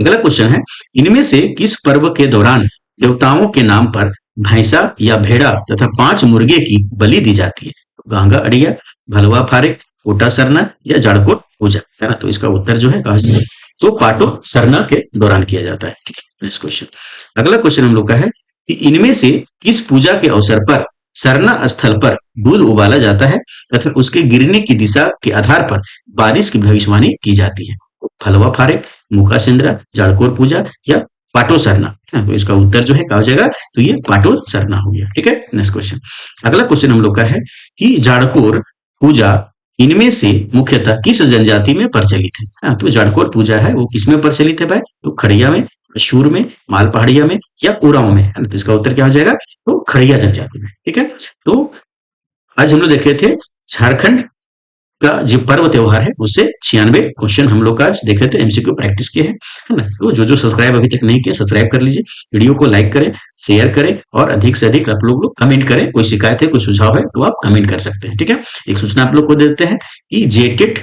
अगला क्वेश्चन है, इनमें से किस पर्व के दौरान देवताओं के नाम पर भैंसा या भेड़ा तथा 5 मुर्गे की बलि दी जाती है? तो गांगा अड़िया, भलवा फारिक, कोटा सरना या जाड़कोट पूजा, है ना। तो इसका उत्तर जो है तो पाटो सरना के दौरान किया जाता है। ठीक है, नेक्स्ट क्वेश्चन, अगला क्वेश्चन हम लोग का है कि इनमें से किस पूजा के अवसर पर सरना स्थल पर दूध उबाला जाता है तथा उसके गिरने की दिशा के आधार पर बारिश की भविष्यवाणी की जाती है? फलवा फारे, मुका सिंद्रा, जाड़कोर पूजा या पाटो सरना? तो इसका उत्तर जो है क्या हो जाएगा? तो ये पाटो सरना हो गया। ठीक है, नेक्स्ट क्वेश्चन, अगला क्वेश्चन हम लोग का है कि जाड़कोर पूजा इनमें से मुख्यतः किस जनजाति में प्रचलित है? तो जाड़कोर पूजा है वो किसमें प्रचलित है भाई? तो खड़िया में, शूर में, माल पहाड़िया में या उरांव में, है ना? तो इसका उत्तर क्या हो जाएगा? तो खड़िया जनजाति में। ठीक है, तो आज हम लोग देख रहे थे झारखंड का जो पर्व त्योहार है उससे 96 क्वेश्चन हम लोग आज देख रहे थे, एमसीक्यू प्रैक्टिस किए हैं, है ना? तो जो जो सब्सक्राइब अभी तक नहीं किया सब्सक्राइब कर लीजिए, वीडियो को लाइक करें, शेयर करें और अधिक से अधिक आप लोग कमेंट करें। कोई शिकायत है, कोई सुझाव है तो आप कमेंट कर सकते हैं। ठीक है, एक सूचना आप लोग को देते हैं कि जेकेट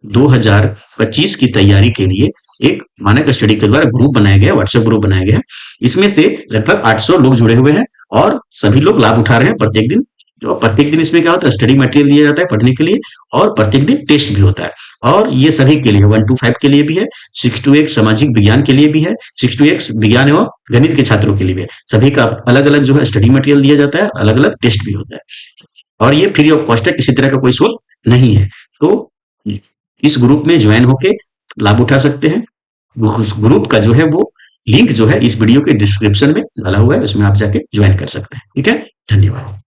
2025 की तैयारी के लिए एक मानक स्टडी के द्वारा ग्रुप बनाया गया, व्हाट्सएप ग्रुप बनाया गया है। इसमें से लगभग 800 लोग जुड़े हुए हैं और सभी लोग लाभ उठा रहे हैं प्रत्येक दिन। जो प्रत्येक दिन इसमें क्या होता है, स्टडी मटेरियल दिया जाता है पढ़ने के लिए और प्रत्येक दिन टेस्ट भी होता है। और ये सभी के लिए 1 to 5 के लिए भी है, 6 to 8 सामाजिक विज्ञान के लिए भी है, 6 to 8 विज्ञान एवं गणित के छात्रों के लिए भी है। सभी का अलग अलग जो है स्टडी मटेरियल दिया जाता है, अलग अलग टेस्ट भी होता है और ये फ्री ऑफ कॉस्ट है, किसी तरह का कोई शुल्क नहीं है। तो इस ग्रुप में ज्वाइन होके लाभ उठा सकते हैं। उस ग्रुप का जो है वो लिंक जो है इस वीडियो के डिस्क्रिप्शन में डाला हुआ है, उसमें आप जाके ज्वाइन कर सकते हैं। ठीक है, धन्यवाद।